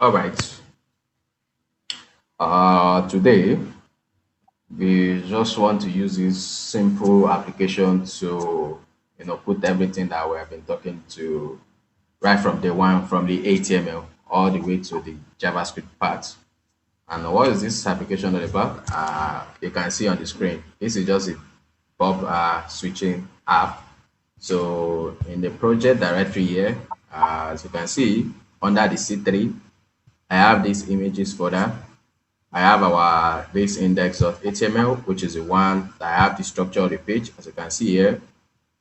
All right. Today we just want to use this simple application to put everything that we have been talking to right from day one, from the HTML all the way to the JavaScript part. And what is this application all about? You can see on the screen. This is just a Bob switching app. So in the project directory here, as you can see under the C3, I have these images folder. I have our base index.html, which is the one that I have the structure of the page. As you can see here,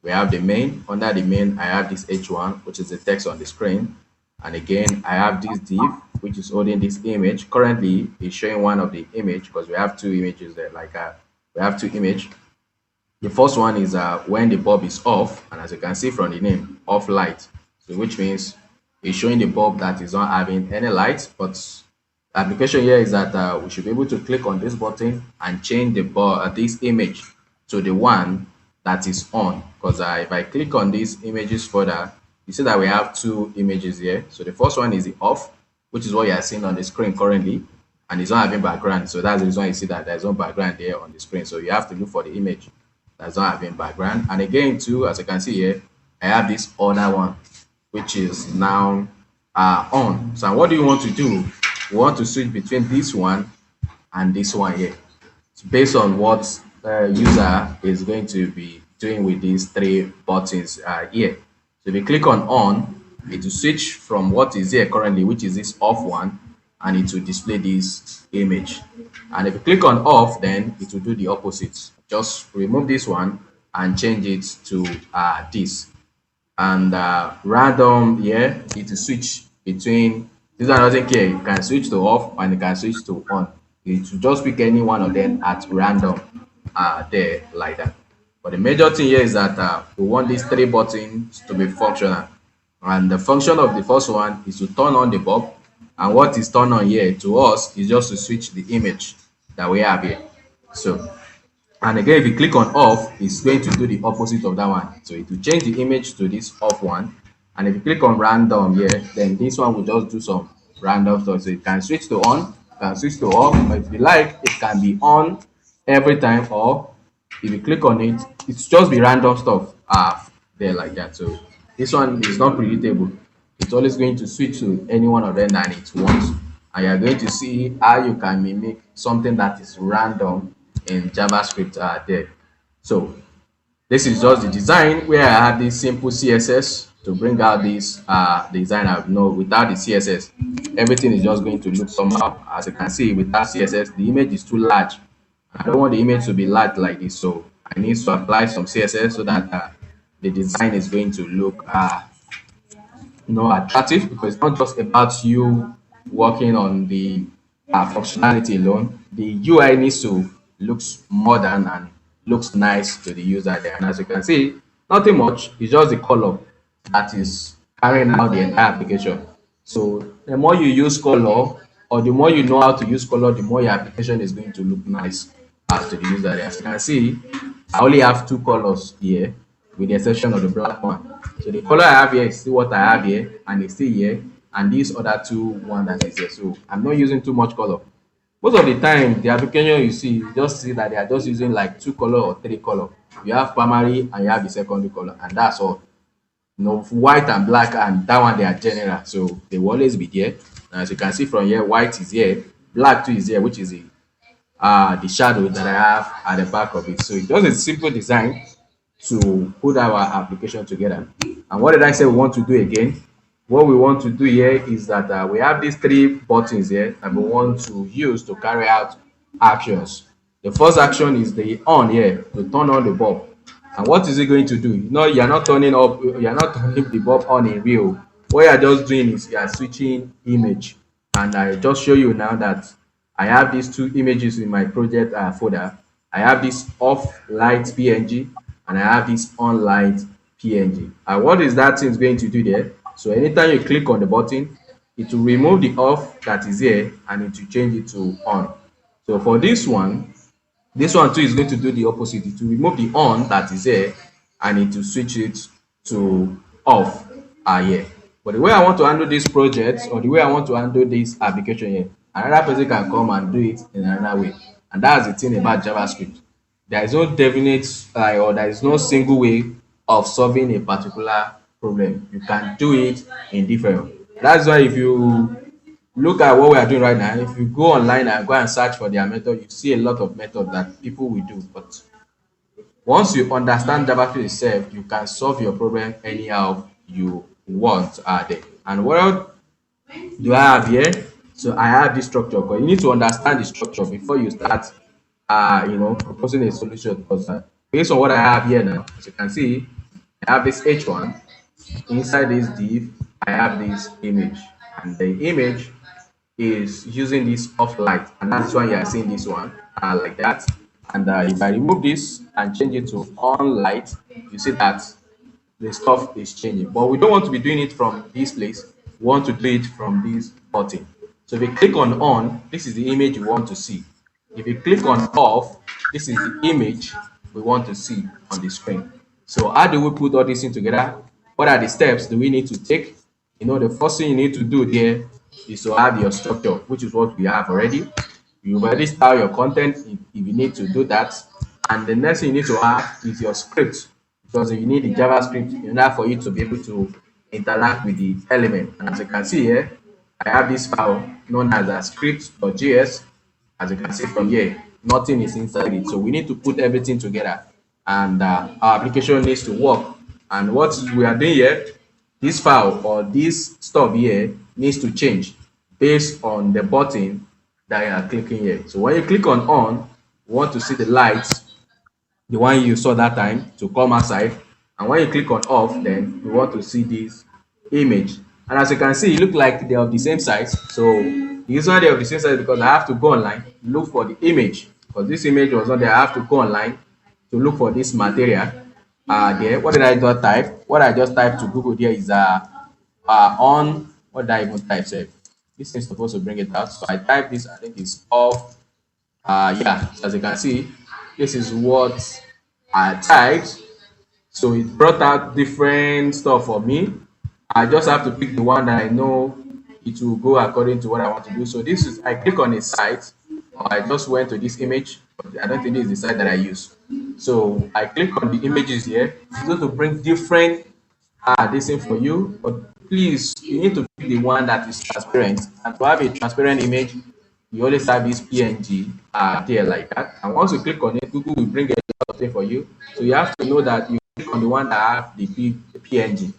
we have the main. Under the main, I have this H1, which is the text on the screen. And again, I have this div, which is holding this image. Currently, it's showing one of the image because we have two images there. We have two images. The first one is when the bulb is off, and as you can see from the name, off light. So which means it's showing the bulb that is not having any light, but the application here is that we should be able to click on this button and change the bulb, this image to the one that is on. Because if I click on these images further, you see that we have two images here. So the first one is the off, which is what you are seeing on the screen currently, and it's not having background. So that's the reason you see that there's no background there on the screen. So you have to look for the image that's not having background. And again, too, as you can see here, I have this other one, which is now on. So what do you want to do? We want to switch between this one and this one here. So based on what user is going to be doing with these three buttons here. So if you click on, it will switch from what is here currently, which is this off one, and it will display this image. And if you click on off, then it will do the opposite. Just remove this one and change it to this. And random here, it will switch between this one doesn't care. You can switch to off and you can switch to on. It will just pick any one of them at random there like that. But the major thing here is that we want these three buttons to be functional. And the function of the first one is to turn on the bulb. And what is turned on here to us is just to switch the image that we have here. So, and again, if you click on off, it's going to do the opposite of that one. So it will change the image to this off one. And if you click on random here, then this one will just do some random stuff. So it can switch to on, you can switch to off, but if you like, it can be on every time, or if you click on it, it's just be random stuff there like that. So this one is not predictable. It's always going to switch to any one of them that it wants. And you're going to see how you can mimic something that is random in JavaScript there. So this is just the design where I have this simple CSS to bring out this design. I know without the CSS, everything is just going to look somehow. As you can see, without CSS, the image is too large. I don't want the image to be large like this, so I need to apply some CSS so that the design is going to look attractive, because it's not just about you working on the functionality alone. The UI needs to look modern and looks nice to the user there. And as you can see, nothing much. It's just the color that is carrying out the entire application. So the more you use color, or the more you know how to use color, the more your application is going to look nice as to the user there. As you can see, I only have two colors here, with the exception of the black one. So the color I have here is still what I have here, and it's still here, and these other two one that is here. So I'm not using too much color. Most of the time, the application you see, you just see that they are just using like two color or three color. You have primary and you have the secondary color, and that's all. White and black, and that one they are general, so they will always be there. And as you can see from here, white is here, black too is here, which is the shadow that I have at the back of it. So it's just a simple design to put our application together. And what did I say we want to do again? What we want to do here is that we have these three buttons here that we want to use to carry out actions. The first action is the on here, to turn on the bulb. And what is it going to do? You're not turning the bulb on in real. What you're just doing is you are switching image. And I just show you now that I have these two images in my project folder. I have this off light PNG and I have this on light PNG. And what is that thing going to do there? So anytime you click on the button, it will remove the off that is here and it will change it to on. So for this one too is going to do the opposite. It will remove the on that is here and it will switch it to off here. But the way I want to handle this project or the way I want to handle this application here, another person can come and do it in another way. And that's the thing about JavaScript. There is no definite or there is no single way of solving a particular problem. You can do it in different way. That's why if you look at what we are doing right now, if you go online and go and search for their method, you see a lot of methods that people will do. But once you understand JavaScript itself, you can solve your problem anyhow you want there. And what else do I have here? So I have this structure because you need to understand the structure before you start proposing a solution. Because based on what I have here now, as you can see, I have this H1. Inside this div, I have this image, and the image is using this off light, and that's why you are seeing this one like that. And if I remove this and change it to on light, you see that the stuff is changing. But we don't want to be doing it from this place. We want to do it from this button. So if you click on, this is the image you want to see. If you click on off, this is the image we want to see on the screen. So how do we put all this in together? What are the steps do we need to take? The first thing you need to do there is to have your structure, which is what we have already. You already style your content if you need to do that. And the next thing you need to have is your script, because you need the JavaScript in order for you to be able to interact with the element. And as you can see here, I have this file known as a script.js. As you can see from here, nothing is inside it. So we need to put everything together, and our application needs to work. And what we are doing here, this file or this stuff here needs to change based on the button that you are clicking here. So when you click on, we want to see the lights, the one you saw that time, to come outside. And when you click on off, then we want to see this image. And as you can see, it look like they're of the same size. So the reason why they're of the same size is because I have to go online, look for the image, because this image was not there. I have to go online to look for this material there. What did I just type? What I just typed to Google there is on, what did I even type? Say, this is supposed to bring it out. So I type this, I think it's off. Yeah, so as you can see, this is what I typed. So it brought out different stuff for me. I just have to pick the one that I know it will go according to what I want to do. So this is, I click on a site, or I just went to this image, but I don't think this is the site that I use. So I click on the images here. It's going to bring different this thing for you, but please, you need to pick the one that is transparent. And to have a transparent image, you always have this PNG there like that. And once you click on it, Google will bring a lot of things for you. So you have to know that you click on the one that have the PNG.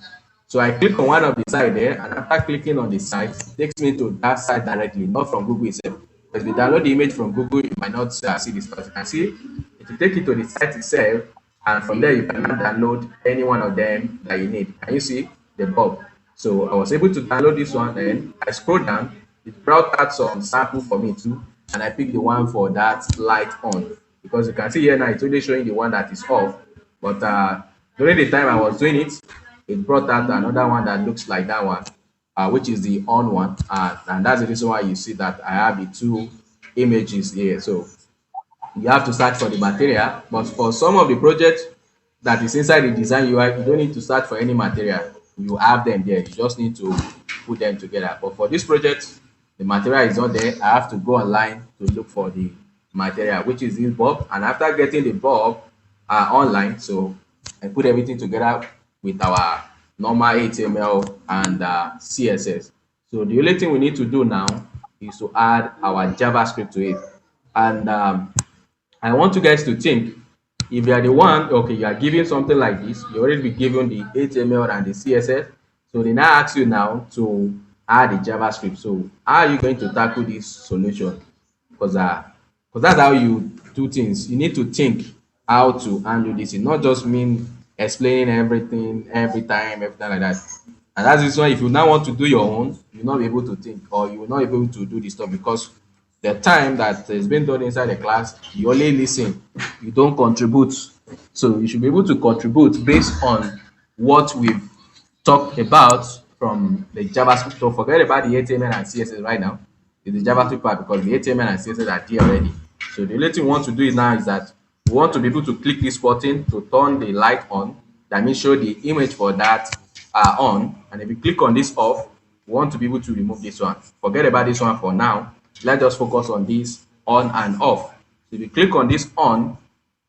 So I click on one of the side there, and after clicking on the site, it takes me to that site directly, not from Google itself. If you download the image from Google, you might not see this, but you can see it will take you to the site itself, and from there you can download any one of them that you need. Can you see the bulb? So I was able to download this one, and I scroll down. It brought out some sample for me too, and I picked the one for that light on, because you can see here now it's only showing the one that is off. But during the time I was doing it, it brought out another one that looks like that one, which is the on one, and that's the reason why you see that I have the two images here. So you have to search for the material, but for some of the projects that is inside the design UI, you don't need to search for any material. You have them there, you just need to put them together. But for this project, the material is not there. I have to go online to look for the material, which is this bulb. And after getting the bulb online, so I put everything together with our normal HTML and CSS. So the only thing we need to do now is to add our JavaScript to it. And I want you guys to think, if you are the one, okay, you are giving something like this, you already be given the HTML and the CSS. So they now ask you now to add the JavaScript. So how are you going to tackle this solution? Because that's how you do things. You need to think how to handle this. It not just mean explaining everything every time, everything like that. And that's why if you now want to do your own, you'll not be able to think, or you will not be able to do this stuff, because the time that is being done inside the class, you only listen, you don't contribute. So you should be able to contribute based on what we've talked about from the JavaScript. So forget about the HTML and CSS right now. It's the JavaScript part, because the HTML and CSS are there already. So the only thing we want to do now is that we want to be able to click this button to turn the light on. That means show the image for that are on, and if you click on this off, we want to be able to remove this one. Forget about this one for now. Let us focus on this on and off. So if you click on this on,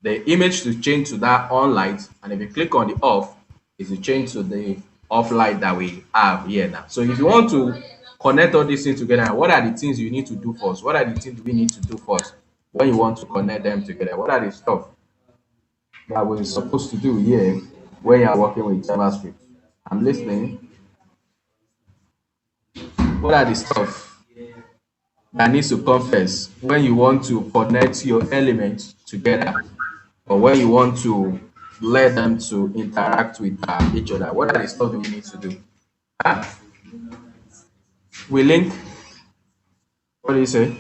the image to change to that on light, and if you click on the off, is to change to the off light that we have here now. So if you want to connect all these things together, what are the things you need to do first? What are the things we need to do first when you want to connect them together? What are the stuff that we're supposed to do here when you are working with JavaScript? I'm listening. What are the stuff that needs to come first when you want to connect your elements together, or when you want to let them to interact with each other? What are the stuff we need to do? Ah, we link. What do you say?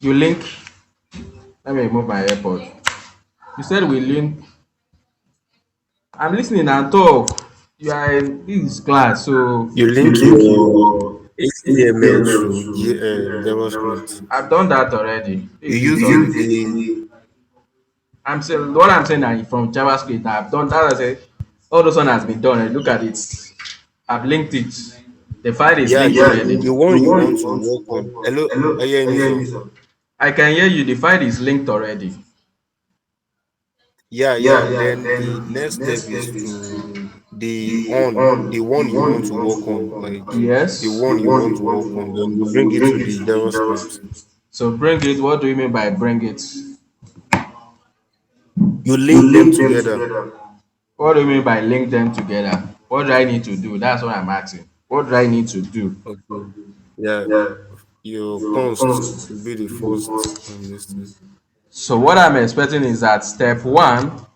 You link. Let me remove my AirPod. You said we link. I'm listening and talk. You are in this class, so You you link link your your HTML to JavaScript. I've done that already. You This is use done. the I'm saying what I'm saying that from JavaScript I've done that. I said all those one has been done. And look at it. I've linked it. The file is yeah linked the already. the one you want to work on. Hello, are you hearing me, sir? I can hear you. The file is linked already. Yeah. Then the next step is to the one you want to work on, like the Yes. one you want to work on. Then you bring it to the JavaScript. So bring it. What do you mean by bring it? You link them together. What do you mean by link them together? What do I need to do? That's what I'm asking. What do I need to do? Okay. Yeah. Your const should be the first on this thing. So what I'm expecting is that step one,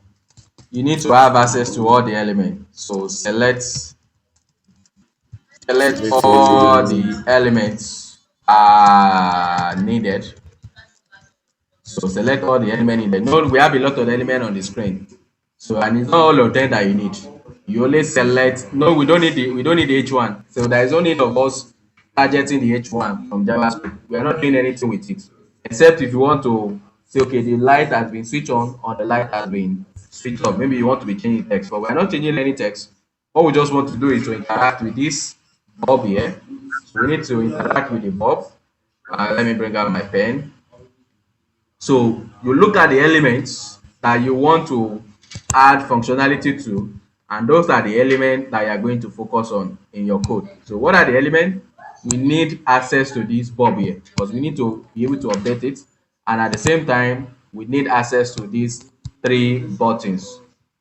you need to have access to all the elements. So select Select all the all elements. the elements are needed. So select all the elements needed. No, we have a lot of elements on the screen. So and it's not all of them that you need. You only select. No, we don't need the H1. So there is no need of us targeting the H1 from JavaScript. We are not doing anything with it. Except if you want to say, okay, the light has been switched on or the light has been switched off. Maybe you want to be changing text, but we are not changing any text. What we just want to do is to interact with this bulb here. So we need to interact with the bulb. Let me bring out my pen. So you look at the elements that you want to add functionality to, and those are the elements that you are going to focus on in your code. So what are the elements? We need access to this bulb here because we need to be able to update it, and at the same time we need access to these three buttons.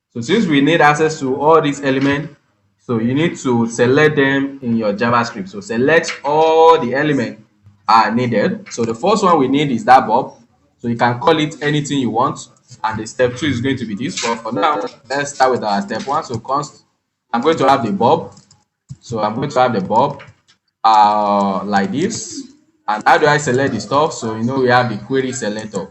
So since we need access to all these elements, so you need to select them in your JavaScript. So select all the elements are needed. So the first one we need is that bulb. So you can call it anything you want. And the step two is going to be this. But for now, let's start with our step one. So const, I'm going to have the bulb. So I'm going to have the bulb like this. And how do I select the stuff? So you know we have the query selector.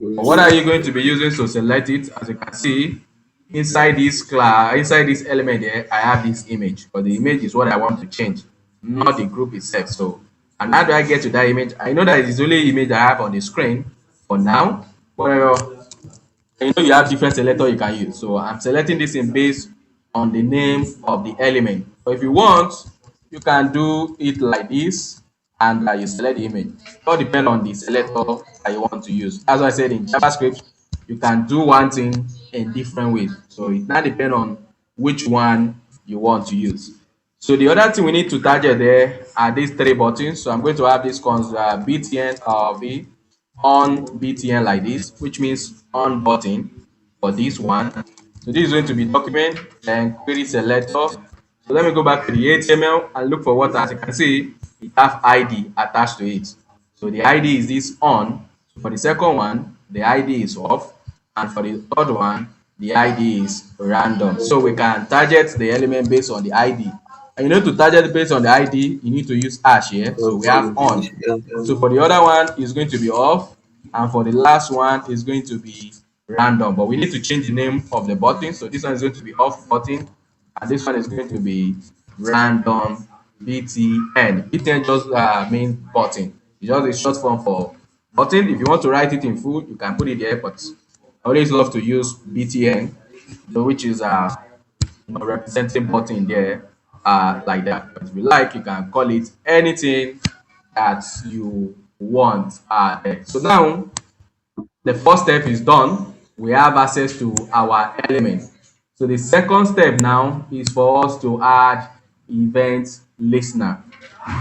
But what are you going to be using to select it? As you can see, inside this class, inside this element here, I have this image. But the image is what I want to change, not the group itself. So, and how do I get to that image? I know that it's the only image I have on the screen for now. But you know you have different selector you can use. So I'm selecting this in based on the name of the element. So if you want, you can do it like this, and you select the image. It all depends on the selector that you want to use. As I said, in JavaScript, you can do one thing in different ways. So it now depends on which one you want to use. So the other thing we need to target there are these three buttons. So I'm going to have this btn v on btn like this, which means on button for this one. So this is going to be document, then query selector. So let me go back to the HTML and look for what, as you can see, it have ID attached to it. So the ID is this on. For the second one, the ID is off, and for the third one, the ID is random. So we can target the element based on the ID. And you know, to target based on the ID, you need to use hash here. So we have on. Okay. So for the other one, it's going to be off, and for the last one, it's going to be random. But we need to change the name of the button. So this one is going to be off button, and this one is going to be random btn. Btn just means button. It's just a short form for button. If you want to write it in full, you can put it there, but I always love to use btn, which is representing button there, like that. But if you like, you can call it anything that you want there. So now the first step is done. We have access to our element. So the second step now is for us to add event listener.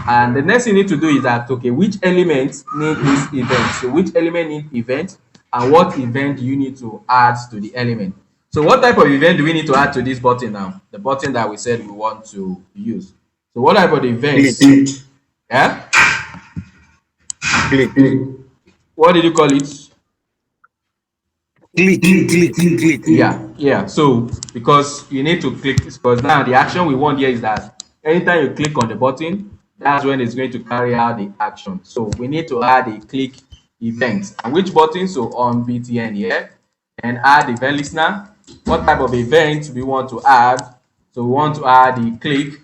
And the next thing you need to do is that, okay, which element need this event? So which element need event, and what event do you need to add to the element? So what type of event do we need to add to this button now? The button that we said we want to use. So what type of Click, events? Yeah? click, What did you call it? click. Yeah. So because you need to click, because now the action we want here is that anytime you click on the button, that's when it's going to carry out the action. So we need to add a click event. And which button? So on BTN here, and add event listener. What type of event we want to add? So we want to add the click,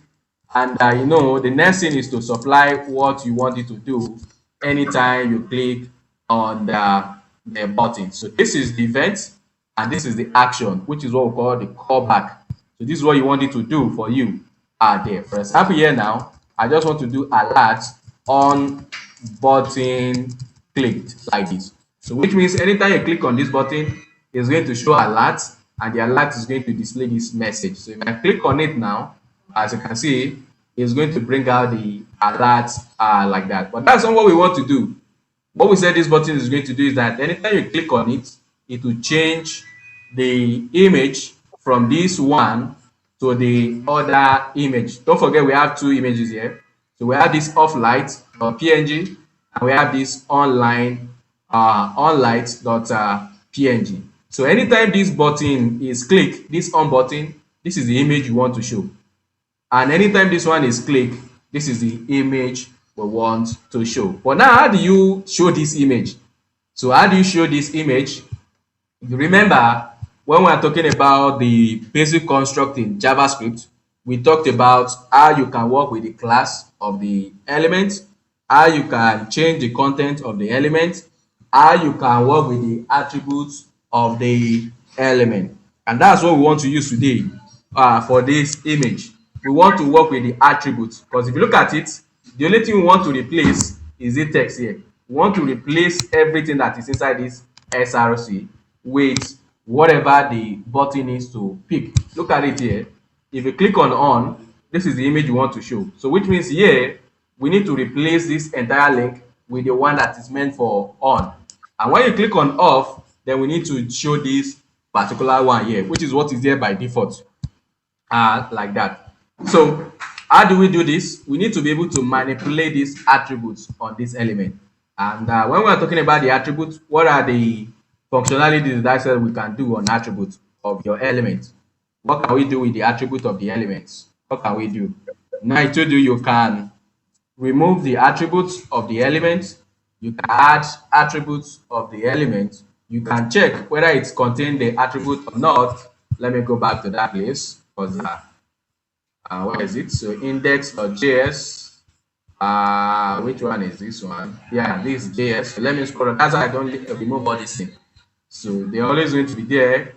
and the next thing is to supply what you want it to do anytime you click on the button. So this is the event, and this is the action, which is what we call the callback. So this is what you want it to do for you there. For example, here now, I just want to do alert on button clicked, like this. So which means anytime you click on this button, it's going to show alert, and the alert is going to display this message. So if I click on it now, as you can see, it's going to bring out the alert like that. But that's not what we want to do. What we said this button is going to do is that anytime you click on it, it will change the image from this one to the other image. Don't forget, we have two images here. So we have this offlight.png, and we have this onlight.png. So anytime this button is clicked, this on button, this is the image you want to show. And anytime this one is clicked, this is the image we want to show. But now, how do you show this image? So how do you show this image? You remember when we are talking about the basic construct in JavaScript, we talked about how you can work with the class of the element, how you can change the content of the element, how you can work with the attributes of the element. And that's what we want to use today for this image. We want to work with the attributes, because if you look at it, the only thing we want to replace is the text here. We want to replace everything that is inside this src with whatever the button is to pick. Look at it here. If you click on, this is the image you want to show. So which means here we need to replace this entire link with the one that is meant for on. And when you click on off, then we need to show this particular one here, which is what is there by default, like that. So how do we do this? We need to be able to manipulate these attributes on this element. And when we are talking about the attributes, what are the functionalities that we can do on attributes of your element? What can we do with the attribute of the elements? What can we do? Now I told you you can remove the attributes of the element. You can add attributes of the element. You can check whether it's contained the attribute or not. Let me go back to that place, because where is it? So index.js. Which one is this one? Yeah, this is JS. So let me scroll. That's why I don't remove all these things. So they're always going to be there.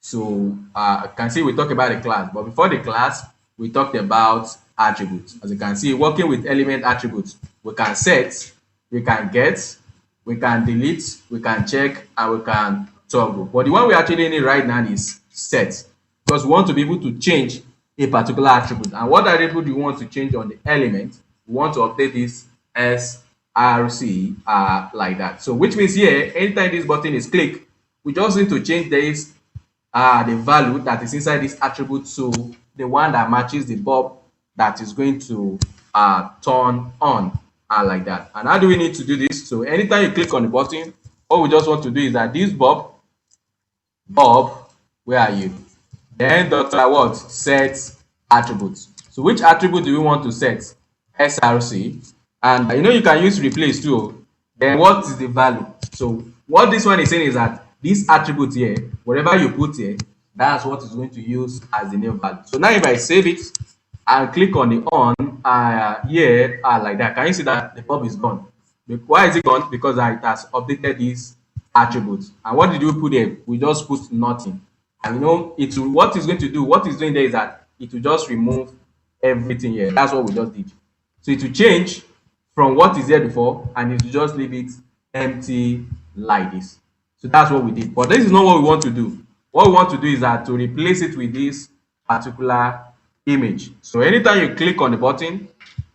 So you can see we talk about the class, but before the class, we talked about attributes. As you can see, working with element attributes, we can set, we can get, we can delete, we can check, and we can toggle. But the one we actually need right now is set, because we want to be able to change a particular attribute. And what attribute do you want to change on the element? We want to update this src like that. So which means here, anytime this button is clicked, we just need to change this the value that is inside this attribute to the one that matches the bulb that is going to turn on like that. And how do we need to do this? So anytime you click on the button, all we just want to do is that this bulb, where are you? Then what? Set attributes. So which attribute do we want to set? src. And you can use replace too. Then what is the value? So what this one is saying is that this attribute here, whatever you put here, that's what is going to use as the new value. So now if I save it and click on the on here like that, can you see that the bulb is gone? Why is it gone? Because it has updated these attributes. And what did we put here? We just put nothing. And it will, what it's going to do, what it's doing there is that it will just remove everything here. That's what we just did. So it will change from what is there before, and it will just leave it empty like this. So that's what we did. But this is not what we want to do. What we want to do is that to replace it with this particular image. So anytime you click on the button,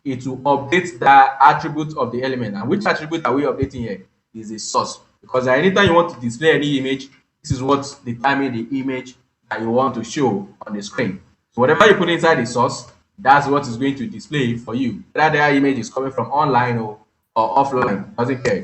it will update the attribute of the element. And which attribute are we updating here? Is the source. Because anytime you want to display any image, this is what determines the image that you want to show on the screen. So whatever you put inside the source, that's what is going to display for you. Whether that image is coming from online or offline, doesn't care.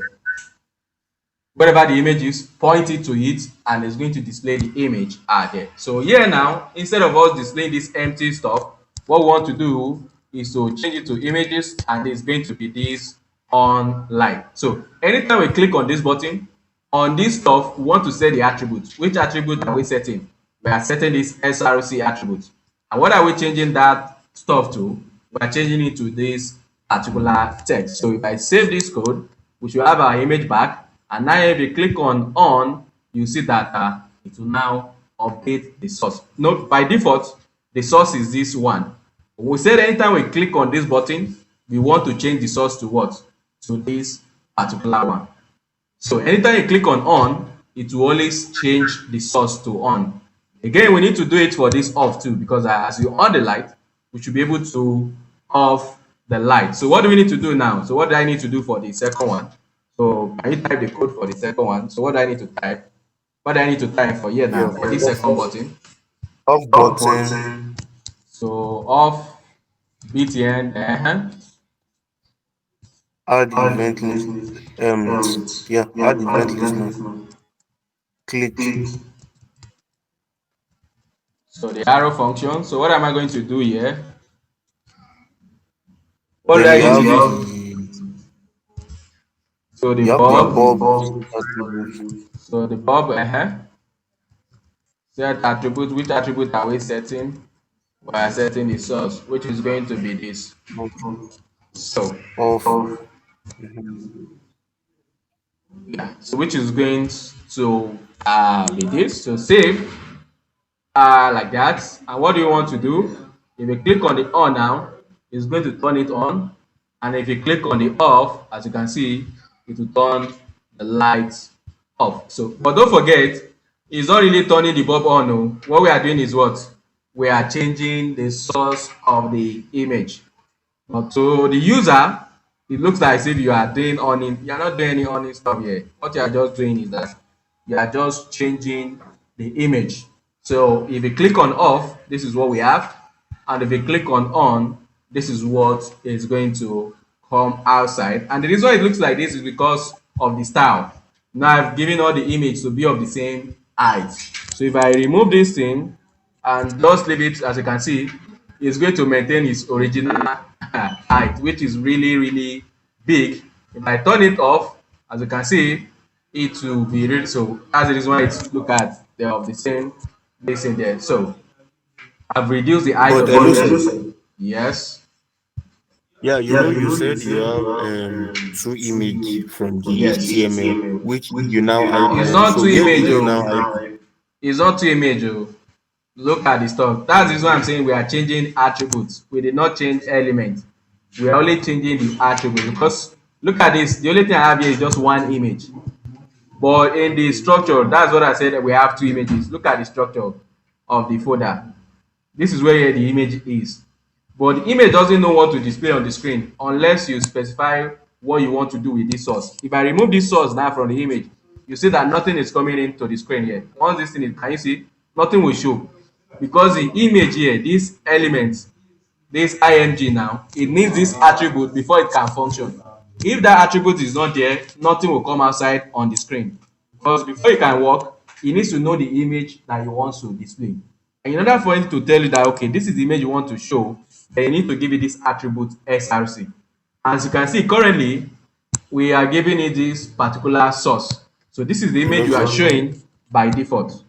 Wherever the image is, point it to it, and it's going to display the image there. So here now, instead of us displaying this empty stuff, what we want to do is to change it to images, and it's going to be this online. So anytime we click on this button, on this stuff, we want to set the attribute. Which attribute are we setting? We are setting this src attribute. And what are we changing that stuff to? We are changing it to this particular text. So if I save this code, we should have our image back. And now if you click on, you see that it will now update the source. Note by default, the source is this one. We said anytime we click on this button, we want to change the source to what? To this particular one. So anytime you click on, it will always change the source to on. Again, we need to do it for this off too, because as you on the light, we should be able to off the light. So what do we need to do now? So what do I need to do for the second one? So can you type the code for the second one? So what do I need to type? What do I need to type for here now Yeah, for this second button? off button. So off btn, Add event list. Yeah, add event listener. Click. so the arrow function. So what am I going to do here? What do Then I you need to have do? So the the bob, bob attribute. so the bob, set attribute. Which attribute are we setting? We are setting the source, which is going to be this. So Of yeah, so which is going to be this. So save like that. And what do you want to do? If you click on the on now, it's going to turn it on. And if you click on the off, as you can see, it will turn the lights off. So, but don't forget, it's not really turning the bulb on. No. What we are doing is what? We are changing the source of the image. But to the user, it looks like as if you are doing owning. You are not doing any owning stuff here. What you are just doing is that you are just changing the image. So if you click on off, this is what we have. And if you click on, this is what is going to come outside. And the reason it looks like this is because of the style. Now I've given all the image to be of the same height. So if I remove this thing and just leave it, as you can see, it's going to maintain its original height, which is really big. If I turn it off, as you can see, it will be really, so that's the reason why it's look at they're of the same this in there. So I've reduced the height but of it. Elusa, Yes, yeah, you said you have two image from the yes. HTML, which you now hide It's one. not So two where image. will you now hide? Oh. It's not two image. Oh. Look at the stuff. That's the reason I'm saying we are changing attributes. We did not change elements. We are only changing the attribute because look at this. The only thing I have here is just one image. But in the structure, that's what I said. We have two images. Look at the structure of the folder. This is where the image is. But the image doesn't know what to display on the screen unless you specify what you want to do with this source. If I remove this source now from the image, you see that nothing is coming into the screen here. Once this thing is, can you see? Nothing will show. Because the image here, this element, this img now, it needs this attribute before it can function. If that attribute is not there, nothing will come outside on the screen. Because before it can work, it needs to know the image that you want to display. And in order for it to tell you that, okay, this is the image you want to show, then you need to give it this attribute src. As you can see, currently, we are giving it this particular source. So this is the image you are Elusa, showing by default.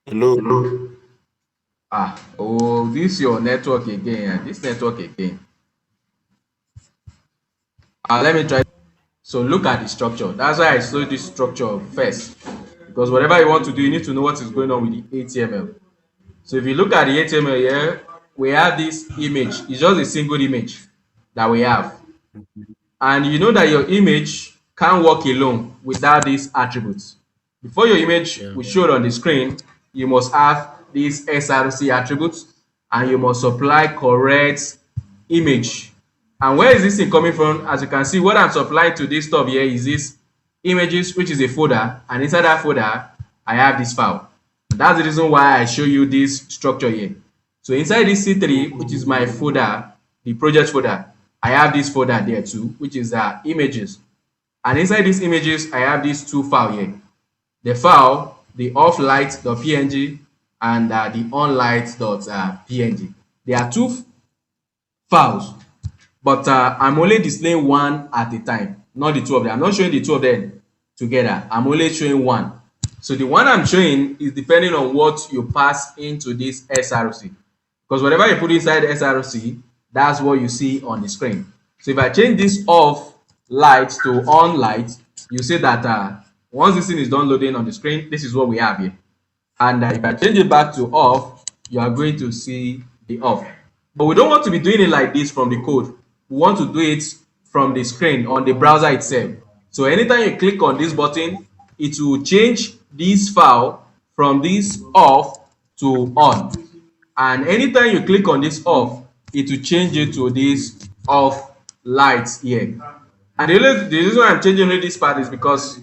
hello. Oh, this your network again. This network again. Let me try. So look at the structure. That's why I showed this structure first. because whatever you want to do, you need to know what is going on with the HTML. So if you look at the HTML here, we have this image. It's just a single image that we have. And you know that your image can't work alone without these attributes. Before your image Yeah. will show on the screen, you must have these SRC attributes and you must supply correct image. And where is this thing coming from? As you can see, what I'm supplying to this stuff here is this images, which is a folder, and inside that folder, I have this file. That's the reason why I show you this structure here. So inside this C3, which is my folder, the project folder, I have this folder there too, which is images. And inside these images, I have these two files here. The file, the offlight.png and the onlight.png. There are two files, but I'm only displaying one at a time, not the two of them. I'm not showing the two of them together. I'm only showing one. So the one I'm showing is depending on what you pass into this SRC. Because whatever you put inside the SRC, that's what you see on the screen. So if I change this off light to on light, you see that once this thing is done loading on the screen, this is what we have here. And if I change it back to off, you are going to see the off. But we don't want to be doing it like this from the code. We want to do it from the screen on the browser itself. So anytime you click on this button, it will change this file from this off to on. And anytime you click on this off, it will change it to this off light here. And the reason why I'm changing this part is because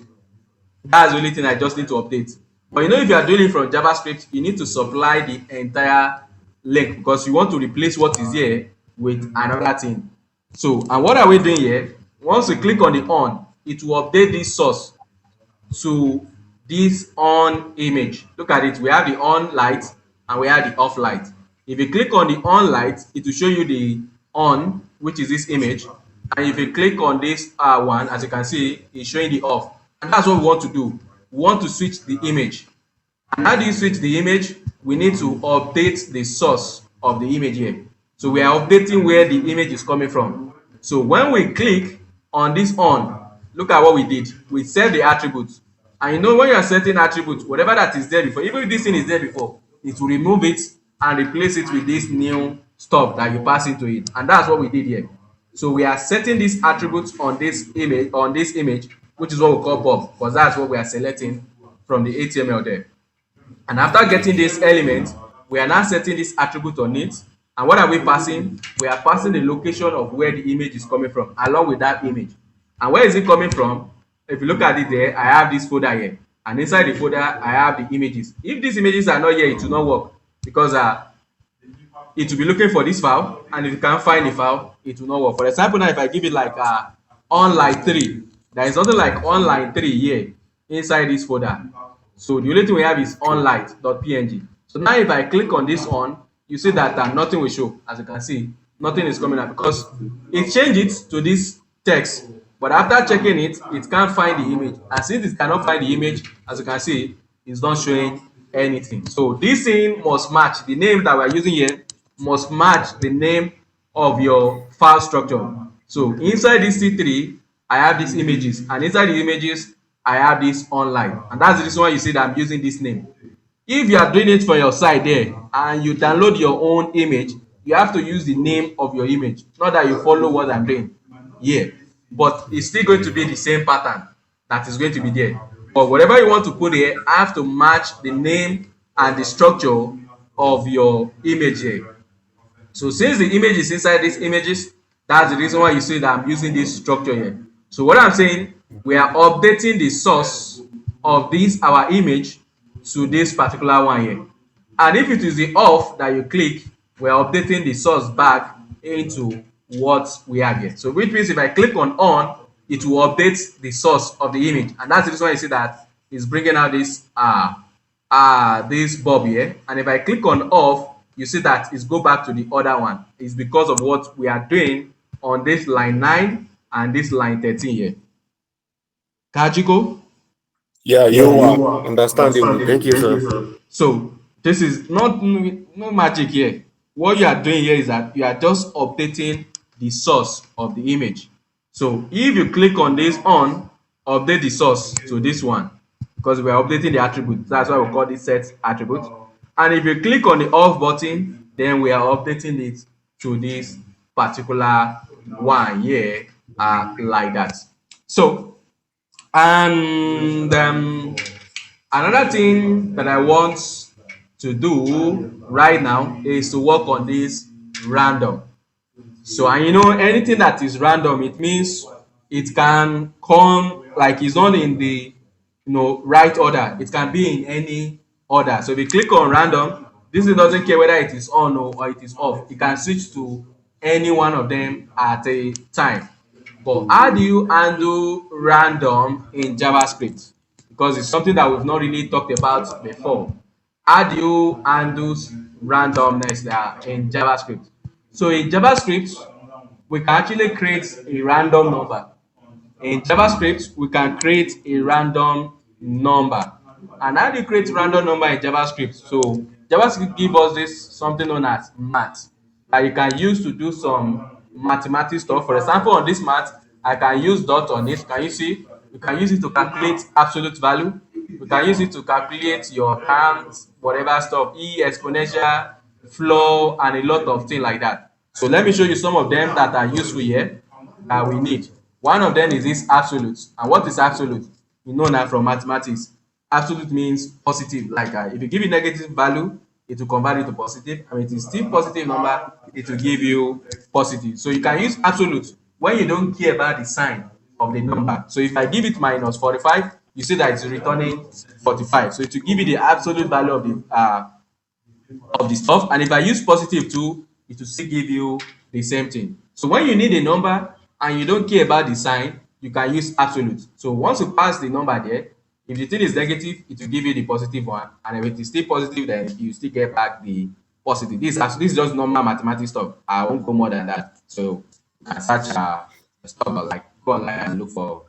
that's the only thing I just need to update. But you know, if you are doing it from JavaScript, you need to supply the entire link because you want to replace what is here with another thing. So, and what are we doing here? Once you click on the on, it will update this source to this on image. Look at it. We have the on light and we have the off light. If you click on the on light, it will show you the on, which is this image. And if you click on this one, as you can see, it's showing the off. And that's what we want to do. We want to switch the image. And how do you switch the image? We need to update the source of the image here. So we are updating where the image is coming from. So when we click on this on, look at what we did. We set the attributes. And you know, when you are setting attributes, whatever that is there before, even if this thing is there before, it will remove it and replace it with this new stuff that you pass into it. And that's what we did here. So we are setting these attributes on this image, which is what we call Bob, because that's what we are selecting from the HTML there. And after getting this element, we are now setting this attribute on it. And what are we passing? We are passing the location of where the image is coming from, along with that image. And where is it coming from? If you look at it there, I have this folder here. And inside the folder, I have the images. If these images are not here, it will not work. Because it will be looking for this file. And if you can't find the file, it will not work. For example, now if I give it like on line 3, there is nothing like on line 3 here inside this folder. So the only thing we have is onlight.png. So now if I click on this on, you see that nothing will show. As you can see, nothing is coming up because it changed it to this text. But after checking it, it can't find the image. And since it cannot find the image, as you can see, it's not showing anything. So this thing must match. The name that we're using here must match the name of your file structure. So inside this C3, I have these images. And inside the images, I have this online. And that's the reason why you see that I'm using this name. If you are doing it for your side there and you download your own image, you have to use the name of your image. Not that you follow what I'm doing here. But it's still going to be the same pattern that is going to be there. But whatever you want to put here, I have to match the name and the structure of your image here. So since the image is inside these images, that's the reason why you see that I'm using this structure here. So what I'm saying, we are updating the source of this our image to this particular one here. And if it is the off that you click, we are updating the source back into what we have here. So which means if I click on, it will update the source of the image. And that's the reason why you see that it's bringing out this this bob here. And if I click on off, you see that it's go back to the other one. It's because of what we are doing on this line 9 and this line 13 here. Kajiko? Yeah, you are understandable. Thank you, sir. So this is not no magic here. What you are doing here is that you are just updating the source of the image. So if you click on this on, update the source to this one. because we are updating the attribute. That's why we call this set attribute. And if you click on the off button, then we are updating it to this particular one here, like that. So, and another thing that I want to do right now is to work on this random. So, and you know, anything that is random, it means it can come like it's not in the right order. It can be in any order. So if you click on random, this thing doesn't care whether it is on or it is off. You can switch to any one of them at a time. But how do you handle random in JavaScript? Because it's something that we've not really talked about before. How do you handle randomness in JavaScript? So in JavaScript, we can actually create a random number. In JavaScript, we can create a random number. And how do you create random number in JavaScript? So JavaScript gives us this something known as math that you can use to do some mathematics stuff. For example, on this math, I can use dot on it. Can you see? You can use it to calculate absolute value. You can use it to calculate your terms, whatever stuff, exponential, flow, and a lot of things like that. So let me show you some of them that are useful here that we need. One of them is this absolute. And what is absolute? You know now from mathematics. Absolute means positive. Like if you give it negative value, it will convert it to positive. And it is still positive number, it will give you positive. So you can use absolute when you don't care about the sign of the number. So if I give it minus 45, you see that it's returning 45. So it will give you the absolute value of the stuff. And if I use positive too, it will still give you the same thing. So when you need a number and you don't care about the sign, you can use absolute. So once you pass the number there, if the thing is negative, it will give you the positive one. And if it is still positive, then you still get back the positive. This is just normal mathematics stuff. I won't go more than that. So you can search stuff like go online and look for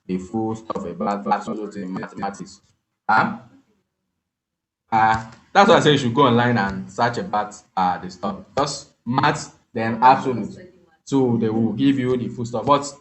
the full stuff about absolute in mathematics. That's why I say you should go online and search about the stuff. Just math, then absolute. So they will give you the full stuff. But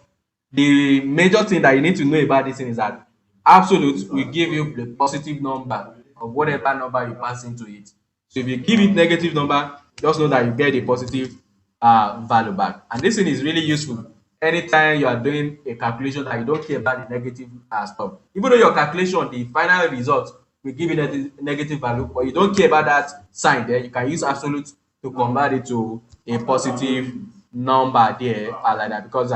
the major thing that you need to know about this thing is that absolute will give you the positive number of whatever number you pass into it. So if you give it negative number, just know that you get a positive value back. And this thing is really useful anytime you are doing a calculation that you don't care about the negative stuff. Even though your calculation, the final result will give you negative value, but you don't care about that sign there, you can use absolute to convert it to a positive number there, like that, because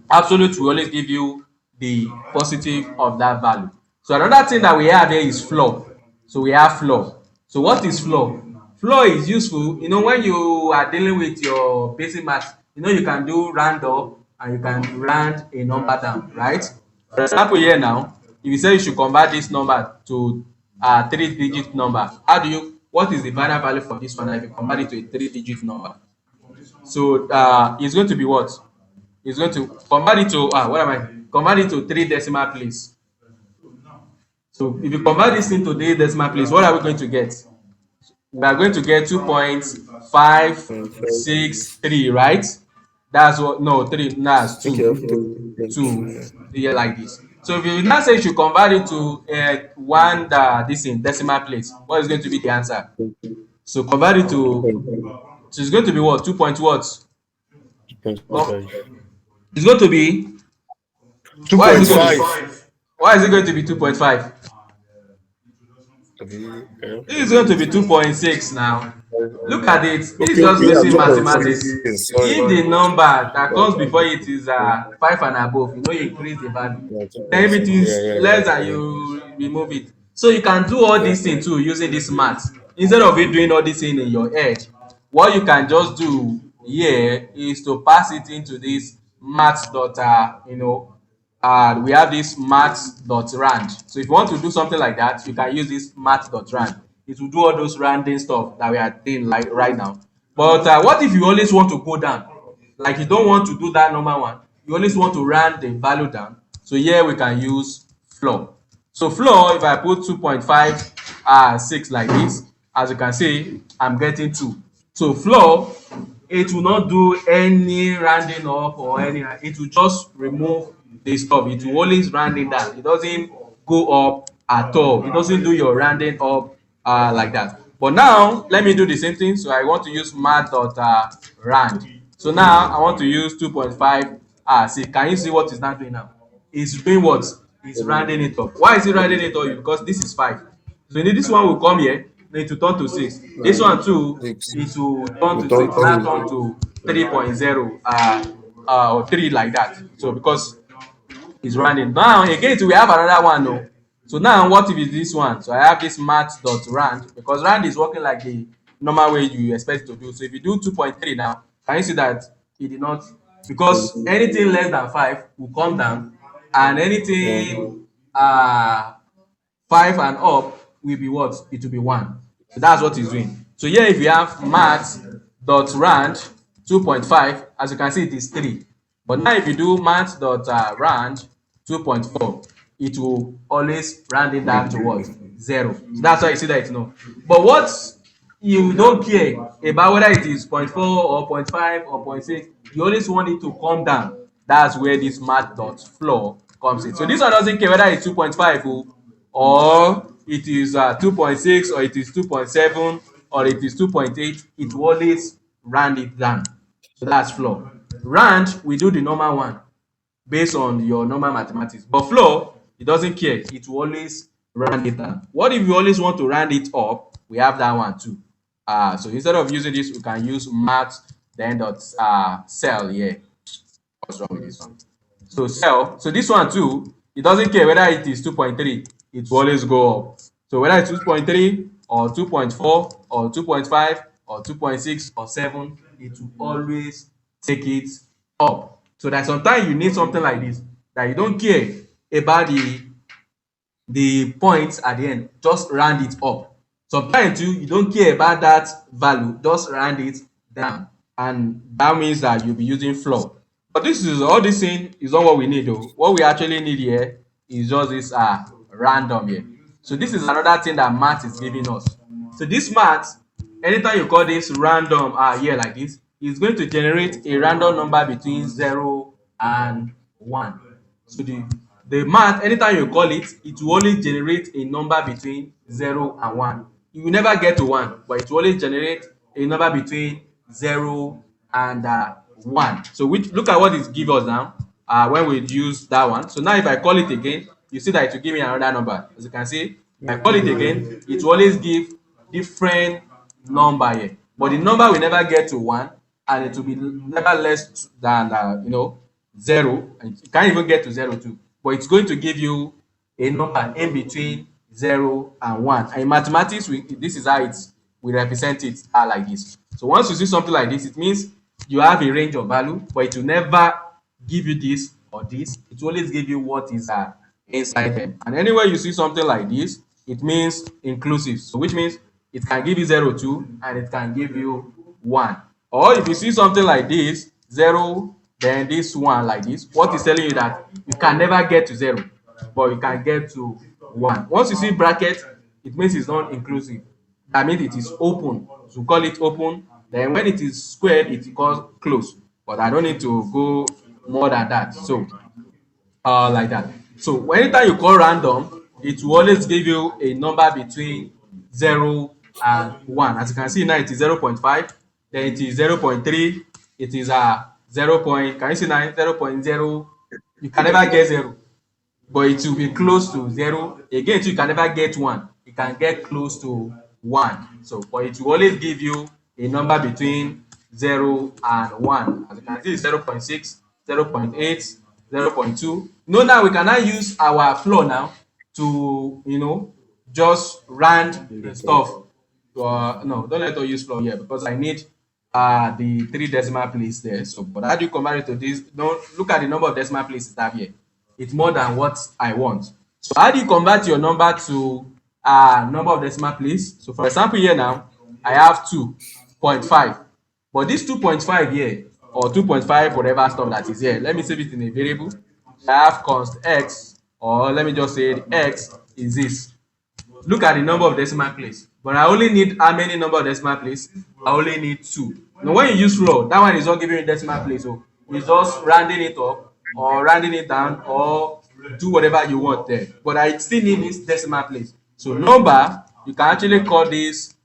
absolute will always give you the positive of that value. So another thing that we have here is floor. So we have floor. So what is floor? Floor is useful, when you are dealing with your basic math, you can do round up and you can round a number down, right? For example, here now, if you say you should convert this number to a 3-digit number, what is the final value for this one if you convert it to a 3-digit number? So it's going to be what? It's going to convert it to what am I? Convert it to 3 decimal place. So if you convert this into 3 decimal place, what are we going to get? We are going to get 2.563, right? That's what, no, 3, that's 2. Okay, I have to think. 2 here like this. So if you now say you should convert it to one this in decimal place, what is going to be the answer? So convert it to, so it's going to be what? 2 point what? Oh, it's going to be, why is it going to 2.5. be, why is it going to be 2.5? This is going to be 2.6 now. Look at it. This is Okay, just yeah, basic mathematics. 2.6. Sorry. If the number that comes before it is 5 and above, you increase the value. Yeah, Then if it is 2.6. Yeah, less than, you remove it. So you can do all these things too using this math. Instead of you doing all this thing in your head, what you can just do here is to pass it into this math dot we have this math.rand. So if you want to do something like that, you can use this math.rand. It will do all those random stuff that we are doing like right now. But what if you always want to go down? Like you don't want to do that number one. You always want to round the value down. So here we can use floor. So floor, if I put 2.56 like this, as you can see, I'm getting 2. So floor, it will not do any rounding up or it will just remove the stuff. It will always round it down. It doesn't go up at all. It doesn't do your rounding up like that. But now let me do the same thing. So I want to use math.rand. So now I want to use 2.5. See, can you see what it's not doing now? It's doing what? It's rounding it up. Why is it rounding it up? Because this is 5. So this one will come here, then to turn to 6. This one too, Six. it will turn to Return 6. Now three. turn to 3.0 or 3 like that. So because is rounding. Now again we have another one though. So now what if it's this one? So I have this math.rand because rand is working like the normal way you expect it to do. So if you do 2.3 now, can you see that it did not, because anything less than 5 will come down, and Yeah. anything 5 and up will be what? It will be 1. So that's what it's doing. So here if you have math.rand 2.5, as you can see it is 3. But now if you do math.rand 2.4, it will always round it down to what? 0. So that's why you see that it's no. But what you don't care about whether it is zero point 0.4 or zero point 0.5 or zero point 0.6, you always want it to come down. That's where this math.floor comes in. So this one doesn't care whether it's 2.5 or it is 2.6 or it is 2.7 or it is 2.8. It will always round it down. So that's floor. Round, we do the normal one based on your normal mathematics. But floor, it doesn't care. It will always round it down. What if you always want to round it up? We have that one too. So instead of using this, we can use math then dot cell here. What's wrong with this one? So cell. So this one too, it doesn't care whether it is 2.3, it will always go up. So whether it's 2.3 or 2.4 or 2.5 or 2.6 or 7, it will always take it up. So that sometimes you need something like this, that you don't care about the points at the end, just round it up. Sometimes too, you don't care about that value, just round it down. And that means that you'll be using floor. But this is all this thing is not what we need though. What we actually need here is just this random here. So this is another thing that math is giving us. So this math, anytime you call this random here like this, it's going to generate a random number between 0 and 1. So the math, anytime you call it, it will only generate a number between 0 and 1. You will never get to 1, but it will only generate a number between 0 and 1. So which, look at what it gives us now when we use that one. So now if I call it again, you see that it will give me another number. As you can see, if I call it again, it will always give different number here. But the number will never get to 1, and it will be never less than 0. And you can't even get to 0 too. But it's going to give you a number in between 0 and 1. And in mathematics, this is how we represent it like this. So once you see something like this, it means you have a range of value, but it will never give you this or this. It will always give you what is inside them. And anywhere you see something like this, it means inclusive. So which means it can give you 0 2 and it can give you 1. Or if you see something like this, 0, then this one like this, what is telling you that you can never get to 0, but you can get to 1. Once you see bracket, it means it's not inclusive. That means it is open. So call it open. Then when it is squared, it calls close. But I don't need to go more than that. So like that. So anytime you call random, it will always give you a number between 0 and 1. As you can see now, it is 0.5, then it is 0.3, it is 0. Can you see now 0.0? You can never get 0, but it will be close to 0. Again, you can never get 1. You can get close to 1. So, but it will always give you a number between 0 and 1. As you can see, 0.6, 0.8, 0.2. No, now we can now use our floor now to just round the stuff. No, don't let us use floor here because I need the 3 decimal place there. So, but how do you compare it to this? Don't look at the number of decimal places I have here. It's more than what I want. So how do you convert your number to number of decimal place? So for example, here now I have 2.5, but this 2.5 here or 2.5 whatever stuff that is here, let me save it in a variable. I have const x, or let me just say the x is this. Look at the number of decimal place, but I only need how many number of decimal place? I only need 2. Now when you use floor, that one is not giving you decimal place, so it's just rounding it up or rounding it down or do whatever you want there. But I still need this decimal place. So number, you can actually call this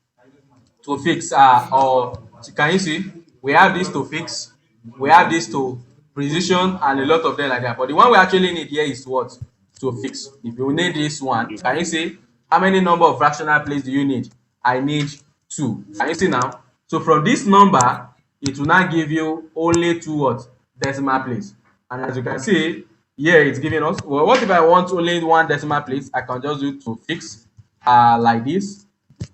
to fix, or can you see, we have this to fix, we have this to precision, and a lot of them like that. But the one we actually need here is what? To fix. If you need this one, can you see how many number of fractional place do you need? I need two. Can you see now? So from this number, it will now give you only two what? Decimal place. And as you can see here, it's giving us, well, what if I want only one decimal place? I can just do to fix, like this.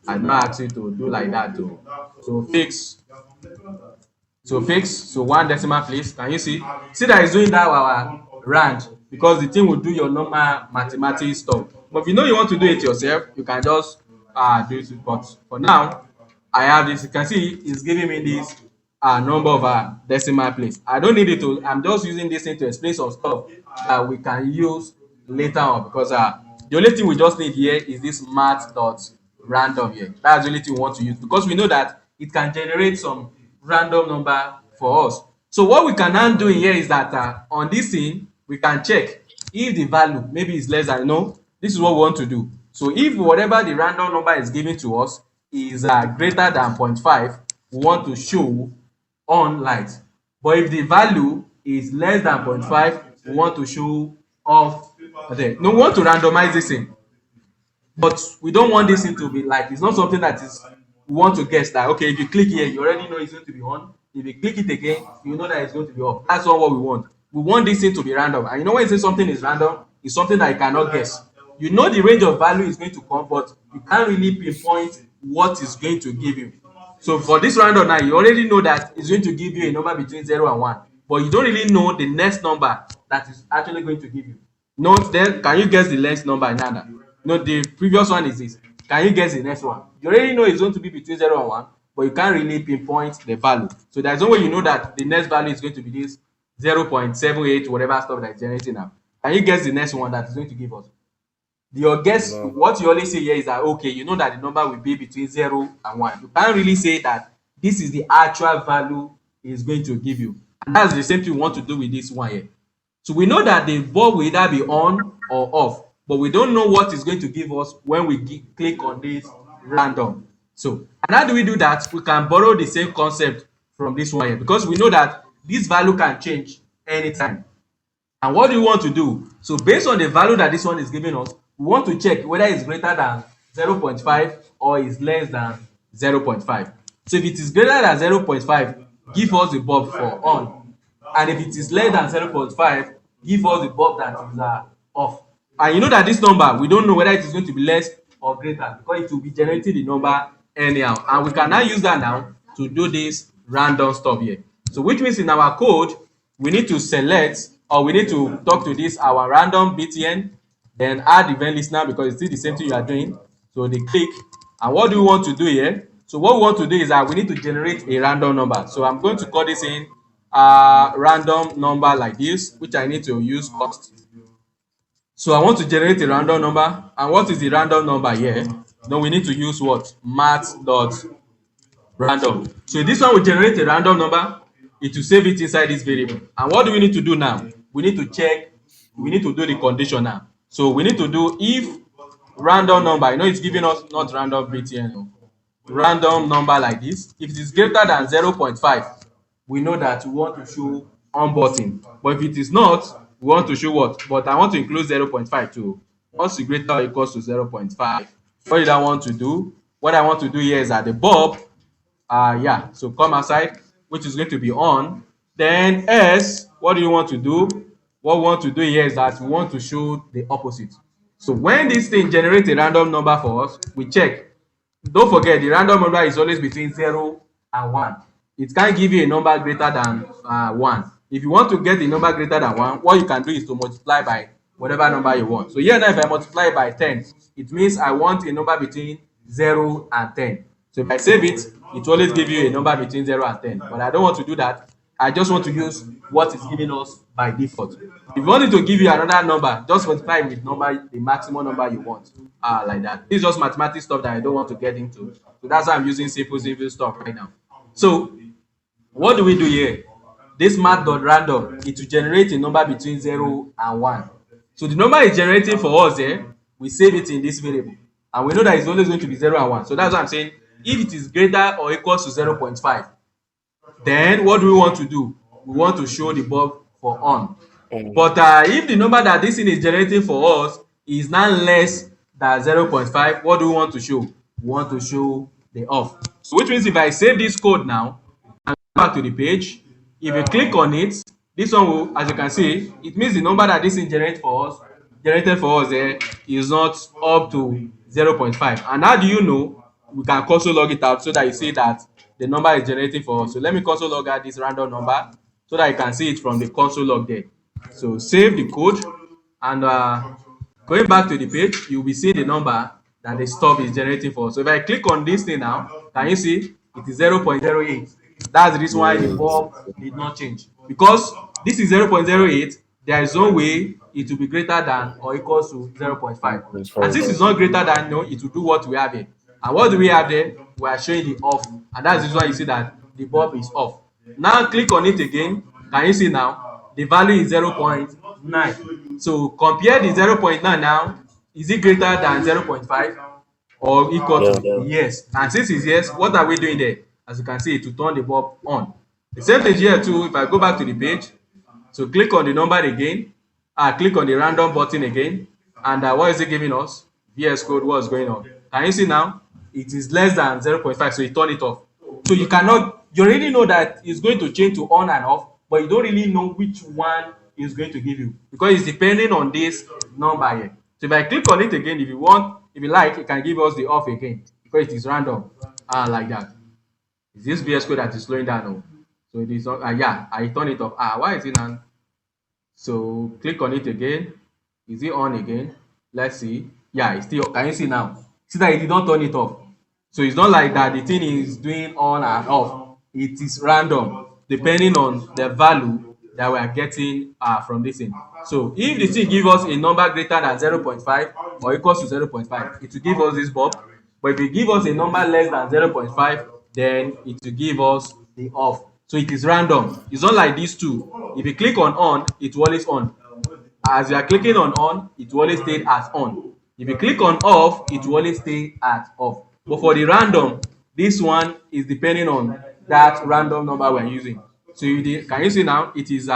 I don't ask you to do like that too. So fix, so one decimal place. Can you see? See that it's doing that our range, because the thing will do your normal mathematics stuff. But if you know you want to do it yourself, you can just do it. But for now, I have this. You can see it's giving me this number of decimal place. I don't need it to. I'm just using this thing to explain some stuff that we can use later on, because the only thing we just need here is this math dot random here. That's the only thing we want to use, because we know that it can generate some random number for us. So what we can now do here is that on this thing we can check if the value maybe is less than, no, this is what we want to do. So if whatever the random number is given to us is greater than 0.5, we want to show on light. But if the value is less than 0.5, we want to show off. Okay, no, we want to randomize this thing, but we don't want this thing to be like, it's not something that is, we want to guess that, okay, if you click here you already know it's going to be on, if you click it again you know that it's going to be off. That's not what we want. We want this thing to be random. And you know when you say something is random, it's something that you cannot guess. You know the range of value is going to come, but you can't really pinpoint what is going to give you. So for this random now, you already know that it's going to give you a number between 0 and 1, but you don't really know the next number that is actually going to give you. Note then, can you guess the next number, Nana? No, the previous one is this. Can you guess the next one? You already know it's going to be between 0 and 1, but you can't really pinpoint the value. So there's no way you know that the next value is going to be this 0.78, whatever stuff that is generating now. Can you guess the next one that is going to give us? Your guess, No. what you always say here is that, okay, you know that the number will be between 0 and 1. You can't really say that this is the actual value it's going to give you. And that's the same thing we want to do with this one here. So we know that the bulb will either be on or off, but we don't know what is going to give us when we click on this random. So, and how do we do that? We can borrow the same concept from this one here, because we know that this value can change anytime. And what do you want to do? So based on the value that this one is giving us, we want to check whether it's greater than 0.5 or is less than 0.5. So if it is greater than 0.5, give us the bulb for on. And if it is less than 0.5, give us the bulb that is off. And you know that this number, we don't know whether it is going to be less or greater, because it will be generating the number anyhow. And we can now use that now to do this random stuff here. So which means in our code, we need to select, or we need to talk to this our random btn, then add event listener, because it's still the same thing you are doing. So they click, and what do we want to do here? So what we want to do is that we need to generate a random number. So I'm going to call this in random number like this, which I need to use const. So I want to generate a random number. And what is the random number here? Then we need to use what? Math dot random. So this one will generate a random number. It will save it inside this variable. And what do we need to do now? We need to check, we need to do the condition now. So we need to do if random number, you know it's giving us not random btn, no, random number like this. If it is greater than 0.5, we know that we want to show on button. But if it is not, we want to show what? But I want to include 0.5 too. Once it's greater or equals to 0.5, what did I want to do? What I want to do here is that the bulb, yeah, so come outside, which is going to be on. Then S, what do you want to do? What we want to do here is that we want to show the opposite. So when this thing generates a random number for us, we check. Don't forget, the random number is always between 0 and 1. It can't give you a number greater than 1. If you want to get a number greater than 1, what you can do is to multiply by whatever number you want. So here now, if I multiply by 10, it means I want a number between 0 and 10. So if I save it, it will always give you a number between 0 and 10. But I don't want to do that. I just want to use what is giving us by default. If you wanted to give you another number, just multiply with number, the maximum number you want. Like that. This is just mathematics stuff that I don't want to get into. So that's why I'm using simple stuff right now. So what do we do here? This math.random, it will generate a number between 0 and 1. So the number is generating for us there, we save it in this variable. And we know that it's always going to be 0 and 1. So that's what I'm saying. If it is greater or equals to 0.5, then what do we want to do? We want to show the bulb for on. But if the number that this thing is generating for us is now less than 0.5, what do we want to show? We want to show the off. So which means if I save this code now and go back to the page, if you click on it, this one will, as you can see, it means the number that this thing generated for us there is not up to 0.5. And how do you know? We can console log it out so that you see that the number is generating for us. So let me console log out this random number so that you can see it from the console log there. So save the code, and going back to the page, you'll be seeing the number that the stub is generating for. So if I click on this thing now, can you see it is 0.08? That's the reason why the Yes. bulb did not change, because this is 0.08. There is no way it will be greater than or equals to 0.5. It's And fine. since it's not greater than, no, it will do what we have here. And what do we have there? We are showing the off, and that's the reason why you see that the bulb is off. Now click on it again. Can you see now the value is 0.9? So compare the 0.9 now. Is it greater than 0.5 or equal Yeah. to? Yes. And since it's yes, what are we doing there? As you can see, to turn the bulb on. The same thing here too. If I go back to the page, so click on the number again, click on the random button again, and what is it giving us? VS Code, what's going on? Can you see now? It is less than 0.5, so you turn it off. So you cannot, you already know that it's going to change to on and off, but you don't really know which one is going to give you, because it's depending on this number here. So if I click on it again, if you want, if you like, it can give us the off again, because it is random, like that. Is this VS Code that is slowing down? No. So it is yeah, I turn it off. Why is it now? So click on it again. Is it on again? Let's see. Yeah, it's still. Can you see now? See that it did not turn it off. So it's not like that the thing is doing on and off. It is random depending on the value that we are getting from this thing. So if the thing gives us a number greater than 0.5 or equals to 0.5, it will give us this bulb. But if it give us a number less than 0.5, then it will give us the off. So it is random. It's not like these two. If you click on, it will always on. As you are clicking on, it will always stay as on. If you click on off, it will always stay at off. But for the random, this one is depending on that random number we're using. So can you see now? It is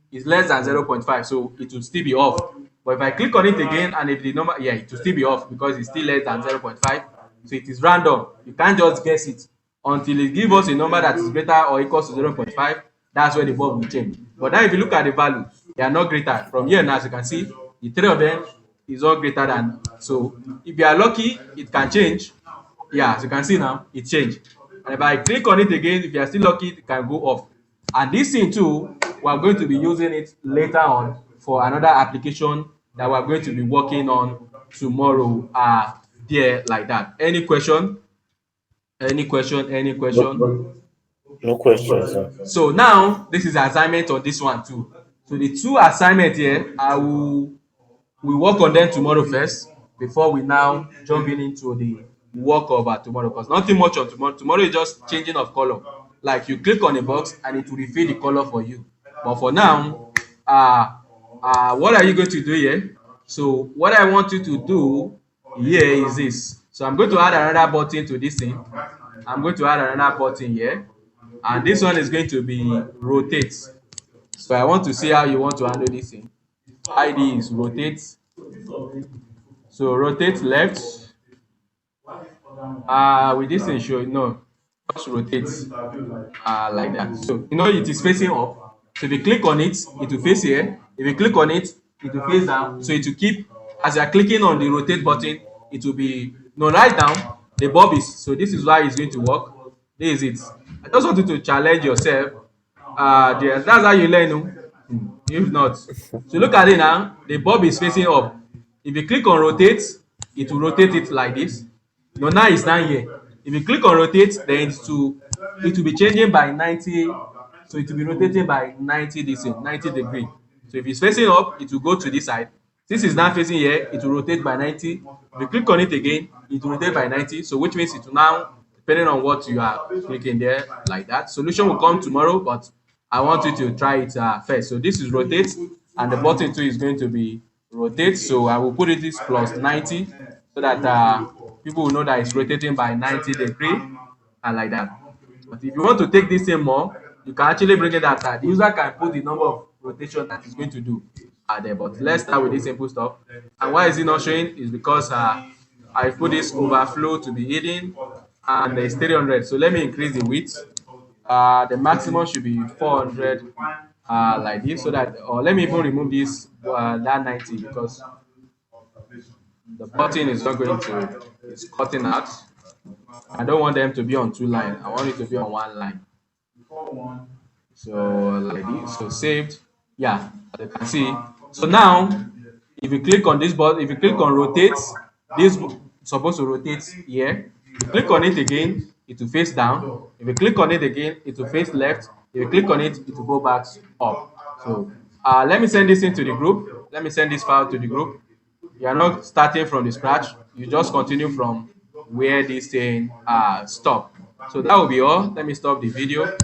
is less than 0.5, so it will still be off. But if I click on it again, and if the number, yeah, it will still be off because it's still less than 0.5. So it is random. You can't just guess it until it gives us a number that is greater or equals to 0.5. That's where the bulb will change. But now if you look at the value, they are not greater. From here now, as you can see, the three of them is all greater than. So if you are lucky, it can change. Yeah, as you can see now, it changed. And if I click on it again, if you are still lucky, it can go off. And this thing too, we are going to be using it later on for another application that we are going to be working on tomorrow. There like that. Any question? Any question? Any No, question? no questions, sir. So now this is assignment on this one too. So the two assignments here, we work on them tomorrow first before we now jump into the work of tomorrow, because nothing much on tomorrow. Tomorrow is just changing of color. Like you click on a box and it will reveal the color for you. But for now, what are you going to do here? So what I want you to do here is this. So I'm going to add another button to this thing. I'm going to add another button here, and this one is going to be rotate. So I want to see how you want to handle this thing. ID is rotate. So rotate left. With this thing show, no, just rotate like that. So you know it is facing up. So if you click on it, it will face here. If you click on it, it will face down. So it will keep, as you are clicking on the rotate button, it will be no right down. The bulb is, so this is why it's going to work. This is it. I just want you to challenge yourself. That's how you learn. No? If not, so look at it now. The bulb is facing up. If you click on rotate, it will rotate it like this. No, now it's down here. If you click on rotate, then it will be changing by 90. So it will be rotating by 90 degree. So if it's facing up, it will go to this side. Since it's now facing here, it will rotate by 90. If you click on it again, it will rotate by 90. So which means it will now, depending on what you are clicking there, like that. Solution will come tomorrow, but I want you to try it first. So this is rotate, and the button too is going to be rotate. So I will put it this plus 90 so that people will know that it's rotating by 90 degree and like that. But if you want to take this thing more, you can actually bring it that the user can put the number of rotation that he's going to do there. But let's start with this simple stuff. And why is it not showing? Is because I put this overflow to be hidden and it's 300. So let me increase the width. The maximum should be 400 like this, so that, or let me even remove this that 90 because the button is not going to, it's cutting out. I don't want them to be on two lines. I want it to be on one line. So like this, so saved. Yeah, as you can see. So now, if you click on this button, if you click on rotate, this is supposed to rotate here. If you click on it again, it will face down. If you click on it again, it will face left. If you click on it, it will go back up. So let me send this into the group. Let me send this file to the group. You are not starting from the scratch. You just continue from where this thing stop. So that will be all. Let me stop the video.